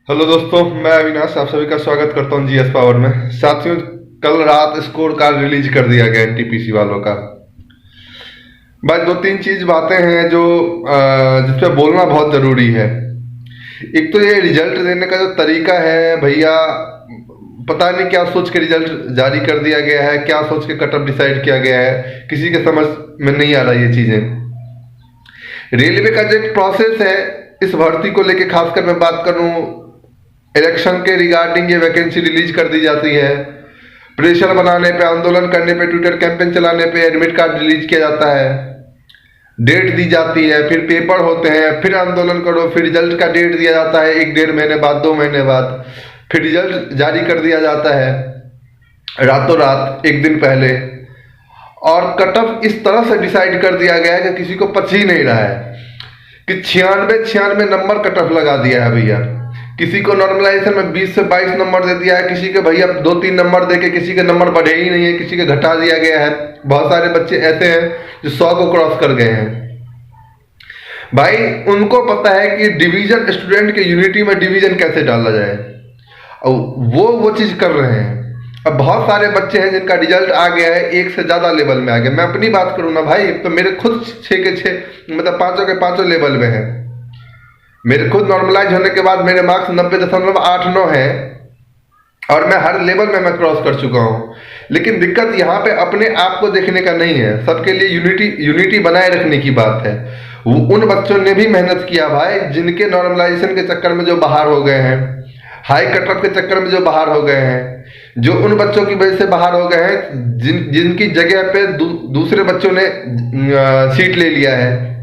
Hello दोस्तों, मैं अविनाश आप सभी का स्वागत करता हूं जीएस पावर में। साथियों, कल रात स्कोर कार्ड रिलीज कर दिया गया एनटीपीसी वालों का। भाई दो तीन चीज बातें हैं जो जिस पे बोलना बहुत जरूरी है। एक तो ये रिजल्ट देने का जो तरीका है भैया, पता नहीं क्या सोच के रिजल्ट जारी कर दिया गया है, क्या सोच के कट ऑफ डिसाइड किया गया है, किसी के समझ में नहीं आ रहा ये चीजें। रेलवे का जो एक प्रोसेस है इस भर्ती को लेके, खासकर मैं बात करूं इलेक्शन के रिगार्डिंग, ये वैकेंसी रिलीज कर दी जाती है। प्रेशर बनाने पे, आंदोलन करने पे, ट्विटर कैंपेन चलाने पे एडमिट कार्ड रिलीज किया जाता है, डेट दी जाती है, फिर पेपर होते हैं, फिर आंदोलन करो, फिर रिजल्ट का डेट दिया जाता है 1-1.5 महीने बाद, 2 महीने बाद, फिर रिजल्ट जारी कर दिया जाता है रातों रात, एक दिन पहले। और कट ऑफ इस तरह से डिसाइड कर दिया गया है कि किसी को पच ही नहीं रहा है कि 96 नंबर कट ऑफ लगा दिया है भैया। किसी को नॉर्मलाइजेशन में 20 से 22 नंबर दे दिया है, किसी के भैया 2-3 नंबर देके किसी के नंबर बढ़े ही नहीं है, किसी के घटा दिया गया है। बहुत सारे बच्चे ऐसे हैं जो 100 को क्रॉस कर गए हैं। भाई उनको पता है कि डिवीजन, स्टूडेंट के यूनिटी में डिवीजन कैसे डाला जाए, और वो चीज कर रहे हैं। अब बहुत सारे बच्चे हैं जिनका रिजल्ट आ गया है, एक से ज्यादा लेवल में आ गया। मैं अपनी बात करूं ना भाई, तो मेरे खुद 6 के 6, मतलब 5 के 5 लेवल में है। मेरे खुद नॉर्मलाइज होने के बाद मेरे मार्क्स 90.89 है, और मैं हर लेवल में मैं क्रॉस कर चुका हूं। लेकिन दिक्कत यहाँ पे अपने आप को देखने का नहीं है, सबके लिए यूनिटी बनाए रखने की बात है। उन बच्चों ने भी मेहनत किया भाई, जिनके नॉर्मलाइजेशन के चक्कर में जो बाहर हो गए हैं, हाई कट ऑफ के चक्कर में जो बाहर हो गए हैं, जो उन बच्चों की वजह से बाहर हो गए हैं जिनकी जगह पे दूसरे बच्चों ने सीट ले लिया है।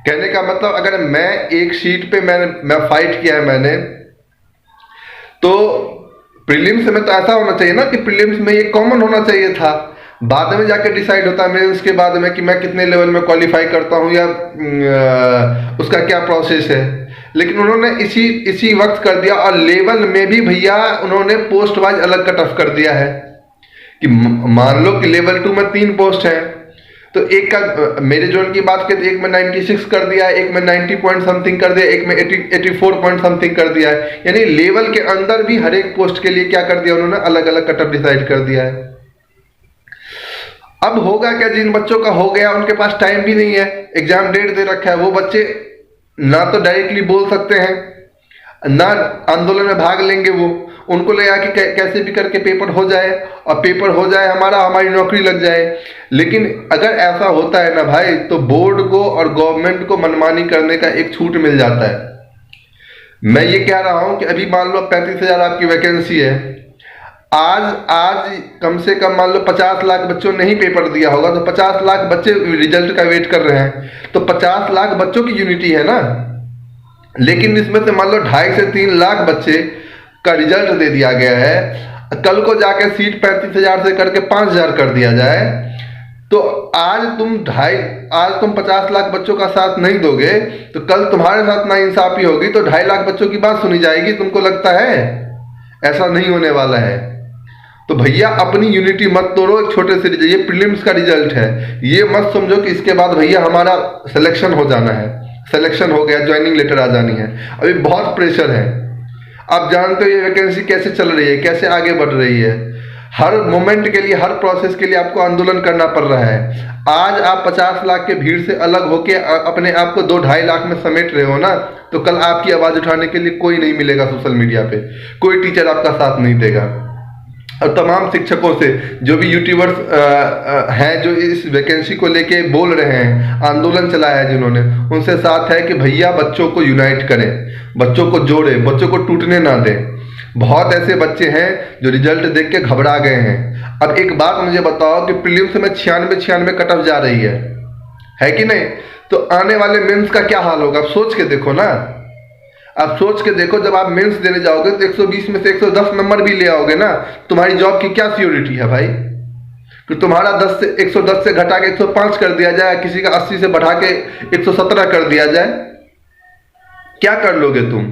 कहने का मतलब, अगर मैं एक सीट पे मैं फाइट किया है मैंने, तो प्रीलिम्स में तो ऐसा होना चाहिए ना कि प्रीलिम्स में ये कॉमन होना चाहिए था। बाद में जाके डिसाइड होता है मेंस के बाद में कि मैं कितने लेवल में क्वालिफाई करता हूँ, या उसका क्या प्रोसेस है। लेकिन उन्होंने इसी वक्त कर दिया, और लेवल में भी भैया उन्होंने पोस्ट वाइज अलग कट ऑफ कर दिया है। कि मान लो कि लेवल 2 में 3 पोस्ट है, तो एक का, मेरे जोन की बात करें तो एक में 96 कर दिया है, एक में 90 पॉइंट समथिंग कर दिया, एक में 84 पॉइंट समथिंग कर दिया है। यानी लेवल के अंदर भी हर एक पोस्ट के लिए क्या कर दिया उन्होंने, अलग अलग कट ऑफ डिसाइड कर दिया है। अब होगा क्या, जिन बच्चों का हो गया उनके पास टाइम भी नहीं है, एग्जाम डेट दे रखा है, वो बच्चे ना तो डायरेक्टली बोल सकते हैं, ना आंदोलन में भाग लेंगे। वो उनको लगा कि कैसे भी करके पेपर हो जाए, और पेपर हो जाए हमारी नौकरी लग जाए। लेकिन अगर ऐसा होता है ना भाई, तो बोर्ड को और गवर्नमेंट को मनमानी करने का एक छूट मिल जाता है। मैं ये कह रहा हूं कि अभी मान लो 35,000 आपकी वैकेंसी है, आज कम से कम मान लो 50 लाख बच्चों ने ही पेपर दिया होगा, तो 50 लाख बच्चे रिजल्ट का वेट कर रहे हैं, तो 50 लाख बच्चों की यूनिटी है ना। लेकिन इसमें से मान लो 2.5 से 3 लाख बच्चे का रिजल्ट दे दिया गया है। कल को जाके सीट 35,000 से करके 5,000 कर दिया जाए, तो आज तुम 50 लाख बच्चों का साथ नहीं दोगे, तो कल तुम्हारे साथ नाइंसाफी होगी, तो 2.5 लाख बच्चों की बात सुनी जाएगी। तुमको लगता है ऐसा नहीं होने वाला है। तो भैया अपनी यूनिटी मत तोड़ो। एक छोटे से रिजल्ट, ये प्रीलिम्स का रिजल्ट है, ये मत समझो कि इसके बाद भैया हमारा सिलेक्शन हो जाना है, सिलेक्शन हो गया, ज्वाइनिंग लेटर आ जानी है। अभी बहुत प्रेशर है। आप जानते हो ये वैकेंसी कैसे चल रही है, कैसे आगे बढ़ रही है। हर मोमेंट के लिए, हर प्रोसेस के लिए आपको आंदोलन करना पड़ रहा है। आज आप 50 लाख के भीड़ से अलग होके अपने आप को 2-2.5 लाख में समेट रहे हो ना, तो कल आपकी आवाज उठाने के लिए कोई नहीं मिलेगा सोशल मीडिया पे, कोई टीचर आपका साथ नहीं देगा। और तमाम शिक्षकों से, जो भी यूट्यूबर्स हैं जो इस वैकेंसी को लेके बोल रहे हैं, आंदोलन चलाया है जिन्होंने, उनसे साथ है कि भैया बच्चों को यूनाइट करें, बच्चों को जोड़े, बच्चों को टूटने ना दें। बहुत ऐसे बच्चे हैं जो रिजल्ट देख के घबरा गए हैं। अब एक बात मुझे बताओ कि प्रीलिम्स में 96 कट ऑफ जा रही है कि नहीं, तो आने वाले मेंस का क्या हाल होगा, आप सोच के देखो ना। आप सोच के देखो, जब आप मेंस देने जाओगे तो 120 में से 110 नंबर भी ले आओगे ना, तुम्हारी जॉब की क्या सिक्योरिटी है भाई। कि तुम्हारा 110 से घटा के 105 कर दिया जाए, किसी का 80 से बढ़ा के 117 कर दिया जाए, क्या कर लोगे तुम?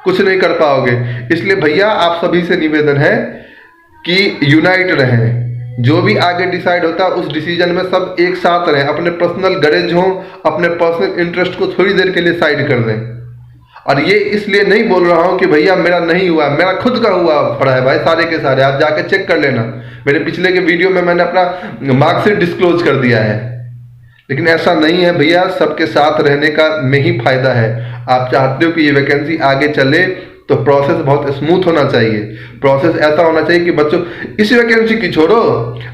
कुछ नहीं कर पाओगे। इसलिए भैया आप सभी से निवेदन है कि यूनाइट रहें। जो भी आगे डिसाइड होता है उस डिसीजन में सब एक साथ रहें, अपने पर्सनल गरेज हो, अपने पर्सनल इंटरेस्ट को थोड़ी देर के लिए साइड कर दें, और ये इसलिए नहीं बोल रहा हूं कि भैया मेरा नहीं हुआ, मेरा खुद का हुआ पड़ा है भाई, सारे के सारे आप जाके चेक कर लेना। मेरे पिछले के वीडियो में मैंने अपना मार्कशीट डिस्क्लोज कर दिया है। लेकिन ऐसा नहीं है भैया, सबके साथ रहने का में ही फायदा है। आप चाहते हो कि ये वैकेंसी आगे चले तो प्रोसेस बहुत स्मूथ होना चाहिए। प्रोसेस ऐसा होना चाहिए कि बच्चों, इस वैकेंसी की छोड़ो,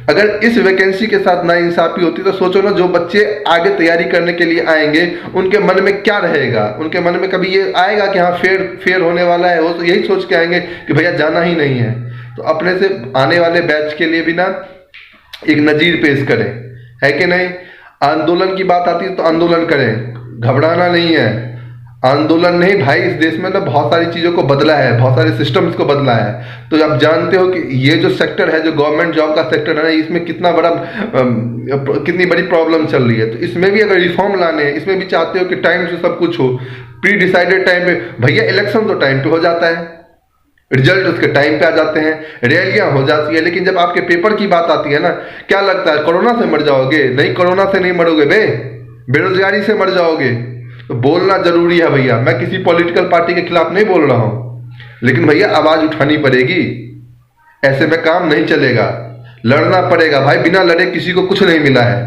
अगर इस वैकेंसी के साथ नाइंसाफी होती तो सोचो ना, जो बच्चे आगे तैयारी करने के लिए आएंगे उनके मन में क्या रहेगा। उनके मन में कभी ये आएगा कि हाँ फेयर होने वाला है, वो तो यही सोच के आएंगे कि भैया जाना ही नहीं है। तो अपने से आने वाले बैच के लिए भी ना एक नजीर पेश करें, है कि नहीं। आंदोलन की बात आती है तो आंदोलन करें, घबराना नहीं है। आंदोलन नहीं भाई, इस देश में ना बहुत सारी चीज़ों को बदला है, बहुत सारे सिस्टम्स को बदला है। तो आप जानते हो कि ये जो सेक्टर है, जो गवर्नमेंट जॉब का सेक्टर है ना, इसमें कितनी बड़ी प्रॉब्लम चल रही है। तो इसमें भी अगर रिफॉर्म लाने हैं, इसमें भी चाहते हो कि टाइम से सब कुछ हो, प्री डिसाइडेड टाइम पे। भैया इलेक्शन तो टाइम पे हो जाता है, रिजल्ट उसके टाइम पे आ जाते हैं, रैलियां हो जाती है, लेकिन जब आपके पेपर की बात आती है ना, क्या लगता है कोरोना से मर जाओगे? नहीं, कोरोना से नहीं मरोगे बे, बेरोजगारी से मर जाओगे। तो बोलना जरूरी है भैया। मैं किसी पॉलिटिकल पार्टी के खिलाफ नहीं बोल रहा हूं, लेकिन भैया आवाज उठानी पड़ेगी, ऐसे में काम नहीं चलेगा। लड़ना पड़ेगा भाई, बिना लड़े किसी को कुछ नहीं मिला है।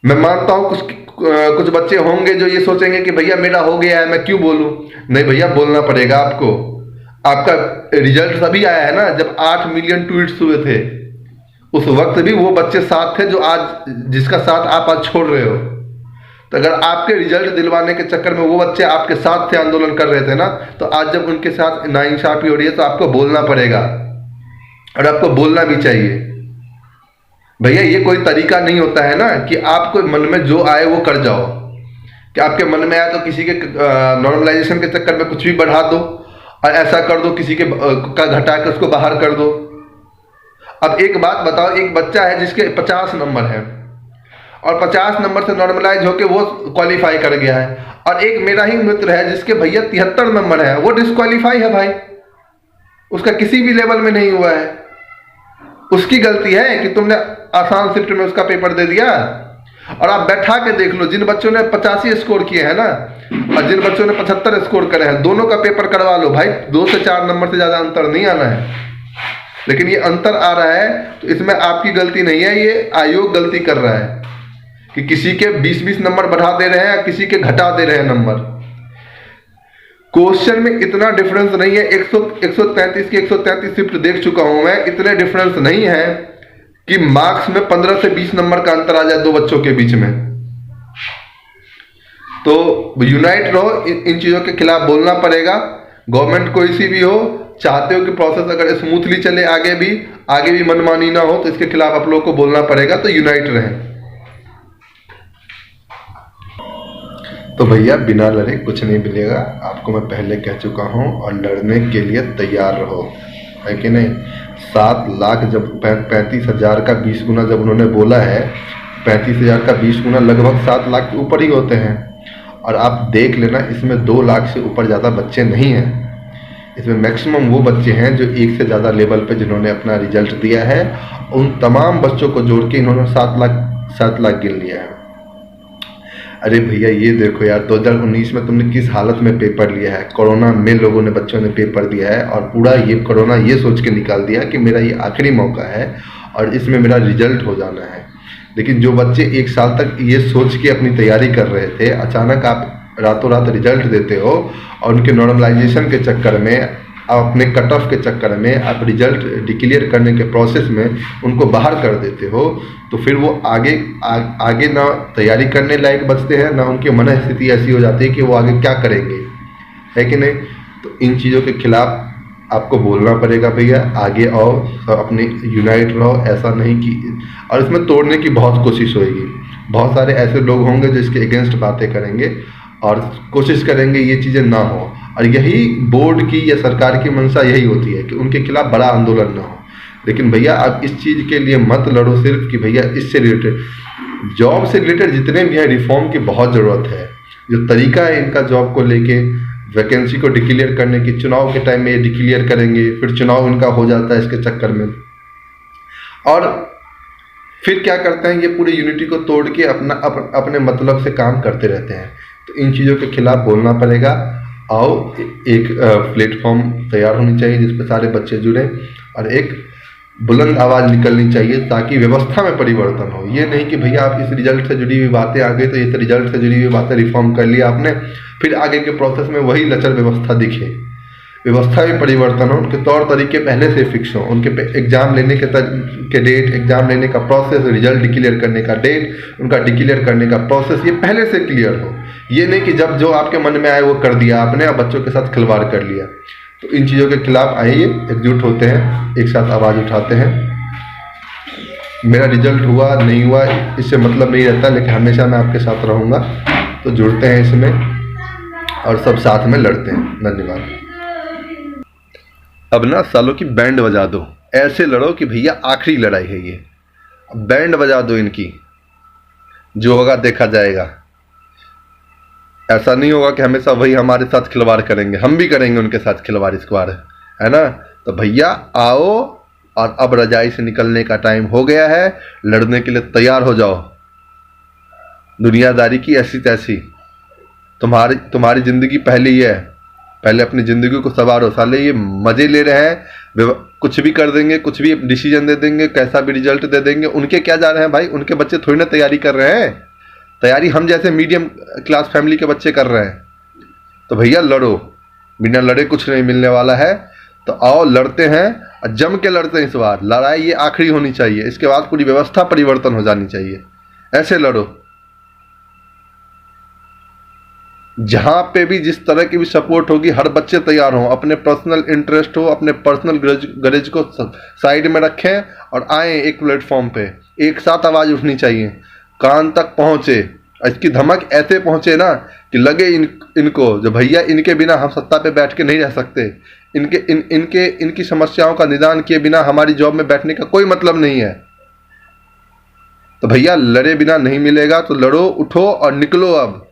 मैं मानता हूं कुछ बच्चे होंगे जो ये सोचेंगे कि भैया मेरा हो गया है, मैं क्यों बोलूं। नहीं भैया, बोलना पड़ेगा आपको। आपका रिजल्ट तभी आया है ना जब 8 मिलियन ट्वीट्स हुए थे। उस वक्त भी वो बच्चे साथ थे जो आज, जिसका साथ आप आज छोड़ रहे हो। तो अगर आपके रिजल्ट दिलवाने के चक्कर में वो बच्चे आपके साथ थे, आंदोलन कर रहे थे ना, तो आज जब उनके साथ नाइंसाफी हो रही है तो आपको बोलना पड़ेगा, और आपको बोलना भी चाहिए। भैया ये कोई तरीका नहीं होता है ना कि आपको मन में जो आए वो कर जाओ, कि आपके मन में आए तो किसी के नॉर्मलाइजेशन के चक्कर में कुछ भी बढ़ा दो और ऐसा कर दो, किसी के का घटा के उसको बाहर कर दो। अब एक बात बताओ, एक बच्चा है जिसके 50 नंबर है और 50 नंबर से नॉर्मलाइज होके वो क्वालिफाई कर गया है, और एक मेरा ही मित्र है जिसके भैया 73 नंबर है, वो डिस्क्वालीफाई है भाई, उसका किसी भी लेवल में नहीं हुआ है। उसकी गलती है कि तुमने आसान शिफ्ट में उसका पेपर दे दिया। और आप बैठा के देख लो, जिन बच्चों ने 85 स्कोर किए हैं ना और जिन बच्चों ने 75 स्कोर करे हैं, दोनों का पेपर करवा लो भाई, 2 से 4 नंबर से ज्यादा अंतर नहीं आना है। लेकिन ये अंतर आ रहा है तो इसमें आपकी गलती नहीं है, ये आयोग गलती कर रहा है कि किसी के 20-20 नंबर बढ़ा दे रहे हैं या किसी के घटा दे रहे हैं नंबर। क्वेश्चन में इतना डिफरेंस नहीं है। 133 की 133 शिफ्ट देख चुका हूं मैं, इतने डिफरेंस नहीं है कि मार्क्स में 15 से 20 नंबर का अंतर आ जाए दो बच्चों के बीच में। तो यूनाइट रहो, इन चीजों के खिलाफ बोलना पड़ेगा। गवर्नमेंट कोई सी भी हो, चाहते हो कि प्रोसेस अगर स्मूथली चले, आगे भी मनमानी ना हो, तो इसके खिलाफ आप लोग को बोलना पड़ेगा। तो यूनाइट रहें। तो भैया बिना लड़े कुछ नहीं मिलेगा, आपको मैं पहले कह चुका हूं, और लड़ने के लिए तैयार रहो, है कि नहीं। 7 लाख जब 35,000 का 20 गुना जब उन्होंने बोला है, 35,000 का 20 गुना लगभग 7 लाख के ऊपर ही होते हैं। और आप देख लेना, इसमें 2 लाख से ऊपर ज़्यादा बच्चे नहीं हैं। इसमें मैक्सिमम वो बच्चे हैं जो 1 से ज़्यादा लेवल पे जिन्होंने अपना रिजल्ट दिया है। उन तमाम बच्चों को जोड़ के इन्होंने 7 लाख गिन लिया है। अरे भैया ये देखो यार, 2019 में तुमने किस हालत में पेपर लिया है। कोरोना में लोगों ने, बच्चों ने पेपर दिया है, और पूरा ये कोरोना ये सोच के निकाल दिया कि मेरा ये आखिरी मौका है और इसमें मेरा रिजल्ट हो जाना है। लेकिन जो बच्चे 1 साल तक ये सोच के अपनी तैयारी कर रहे थे, अचानक आप रातों रात रिजल्ट देते हो और उनके नॉर्मलाइजेशन के चक्कर में, अपने कट ऑफ के चक्कर में, आप रिजल्ट डिक्लेयर करने के प्रोसेस में उनको बाहर कर देते हो, तो फिर वो आगे ना तैयारी करने लायक बचते हैं, ना उनकी मन स्थिति ऐसी हो जाती है कि वो आगे क्या करेंगे, है कि नहीं। तो इन चीज़ों के खिलाफ आपको बोलना पड़ेगा भैया, आगे आओ, सब अपने यूनाइट रहो। ऐसा नहीं कि, और इसमें तोड़ने की बहुत कोशिश होगी, बहुत सारे ऐसे लोग होंगे जो इसके अगेंस्ट बातें करेंगे और कोशिश करेंगे ये चीज़ें ना हो। और यही बोर्ड की या सरकार की मंशा यही होती है कि उनके खिलाफ बड़ा आंदोलन ना हो। लेकिन भैया आप इस चीज़ के लिए मत लड़ो सिर्फ कि भैया इससे रिलेटेड, जॉब से रिलेटेड जितने भी हैं, रिफॉर्म की बहुत ज़रूरत है। जो तरीका है इनका जॉब को लेके, वैकेंसी को डिक्लेयर करने की, चुनाव के टाइम में ये डिक्लेयर करेंगे, फिर चुनाव इनका हो जाता है इसके चक्कर में, और फिर क्या करते हैं, ये पूरी यूनिटी को तोड़ के अपने मतलब से काम करते रहते हैं। तो इन चीज़ों के खिलाफ बोलना पड़ेगा। आओ, एक प्लेटफॉर्म तैयार होनी चाहिए जिस पर सारे बच्चे जुड़े और एक बुलंद आवाज़ निकलनी चाहिए ताकि व्यवस्था में परिवर्तन हो। ये नहीं कि भैया आप इस रिजल्ट से जुड़ी हुई बातें आ गई तो इस रिजल्ट से जुड़ी हुई बातें रिफॉर्म कर लिया आपने, फिर आगे के प्रोसेस में वही लचर व्यवस्था दिखे। व्यवस्था में परिवर्तन हो, उनके तौर तरीके पहले से फिक्स हो, उनके एग्जाम लेने के डेट, एग्जाम लेने का प्रोसेस, रिजल्ट डिक्लेयर करने का डेट, उनका डिक्लेयर करने का प्रोसेस, ये पहले से क्लियर हो। ये नहीं कि जब जो आपके मन में आए वो कर दिया आपने और बच्चों के साथ खिलवाड़ कर लिया। तो इन चीज़ों के खिलाफ आइए, एकजुट होते हैं, एक साथ आवाज़ उठाते हैं। मेरा रिजल्ट हुआ नहीं हुआ इससे मतलब नहीं रहता, लेकिन हमेशा मैं आपके साथ रहूँगा। तो जुड़ते हैं इसमें और सब साथ में लड़ते हैं। धन्यवाद। अब ना सालों की बैंड बजा दो, ऐसे लड़ो कि भैया आखिरी लड़ाई है ये। बैंड बजा दो इनकी, जो होगा देखा जाएगा। ऐसा नहीं होगा कि हमेशा वही हमारे साथ खिलवाड़ करेंगे, हम भी करेंगे उनके साथ खिलवाड़ इस बार, है ना। तो भैया आओ, और अब रजाई से निकलने का टाइम हो गया है, लड़ने के लिए तैयार हो जाओ। दुनियादारी की ऐसी तैसी, तुम्हारी जिंदगी पहले ही है, पहले अपनी जिंदगी को संवारो। साले ये मजे ले रहे हैं, कुछ भी कर देंगे, कुछ भी डिसीजन दे देंगे, कैसा भी रिजल्ट दे देंगे। उनके क्या जा रहे हैं भाई, उनके बच्चे थोड़ी ना तैयारी कर रहे हैं। तैयारी हम जैसे मीडियम क्लास फैमिली के बच्चे कर रहे हैं। तो भैया लड़ो, बिना लड़े कुछ नहीं मिलने वाला है। तो आओ लड़ते हैं, और जम के लड़ते हैं इस बार। लड़ाई ये आखिरी होनी चाहिए, इसके बाद पूरी व्यवस्था परिवर्तन हो जानी चाहिए। ऐसे लड़ो, जहां पे भी जिस तरह की भी सपोर्ट होगी, हर बच्चे तैयार हों। अपने पर्सनल इंटरेस्ट हो, अपने पर्सनल गरज को साइड में रखें और आए एक प्लेटफॉर्म पे। एक साथ आवाज़ उठनी चाहिए, कान तक पहुंचे। इसकी धमक ऐसे पहुंचे ना कि लगे इनको जो भैया इनके बिना हम सत्ता पे बैठ के नहीं रह सकते। इनकी समस्याओं का निदान किए बिना हमारी जॉब में बैठने का कोई मतलब नहीं है। तो भैया लड़े बिना नहीं मिलेगा, तो लड़ो, उठो और निकलो अब।